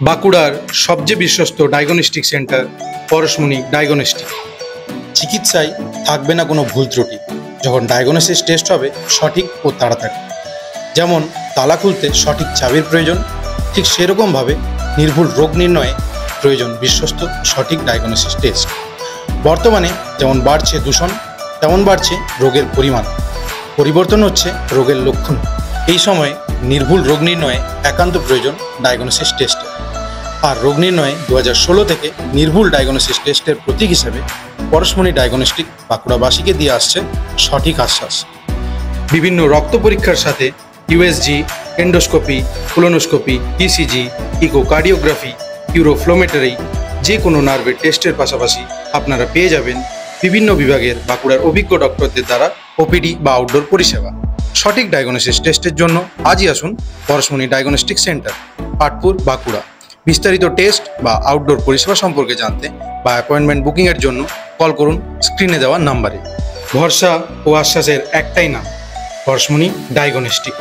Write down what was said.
বাঁকুড়ার সবচেয়ে বিশ্বস্ত ডায়াগনস্টিক সেন্টার পরশমণি ডায়াগনস্টিক। চিকিৎসায় থাকবে না কোনো ভুল ত্রুটি। যখন ডায়াগনোসিস টেস্ট হবে সঠিক ও তাড়াতাড়ি, যেমন তালা খুলতে সঠিক চাবির প্রয়োজন, ঠিক সেরকমভাবে নির্ভুল রোগ নির্ণয়ে প্রয়োজন বিশ্বস্ত সঠিক ডায়াগনোসিস টেস্ট। বর্তমানে যেমন বাড়ছে দূষণ, তেমন বাড়ছে রোগের পরিমাণ, পরিবর্তন হচ্ছে রোগের লক্ষণ। এই সময়ে নির্ভুল রোগ নির্ণয়ে একান্ত প্রয়োজন ডায়াগনোসিস টেস্ট। আর রোগ নির্ণয়ে 2016 থেকে নির্ভুল ডায়াগনোসিস টেস্টের প্রতীক হিসেবে পরশমণি ডায়াগনস্টিক বাঁকুড়াবাসীকে দিয়ে আসছে সঠিক আশ্বাস। বিভিন্ন রক্ত পরীক্ষার সাথে USG, endoscopy, colonoscopy, ECG, echocardiography, uroflowmetry, যে কোনো নার্ভের টেস্টের পাশাপাশি আপনারা পেয়ে যাবেন বিভিন্ন বিভাগের বাঁকুড়ার অভিজ্ঞ ডক্টরদের দ্বারা ওপিডি বা আউটডোর পরিষেবা। সঠিক ডায়াগনোসিস টেস্টের জন্য আজই আসুন পরশমণি ডায়াগনস্টিক সেন্টার, পাটপুর, বাঁকুড়া। বিস্তারিত টেস্ট বা আউটডোর পরিষেবা সম্পর্কে জানতে বা অ্যাপয়েন্টমেন্ট বুকিংয়ের জন্য কল করুন স্ক্রিনে দেওয়া নাম্বারে। ভরসা ও আশ্বাসের একটাই নাম, পরশমণি ডায়াগনস্টিক।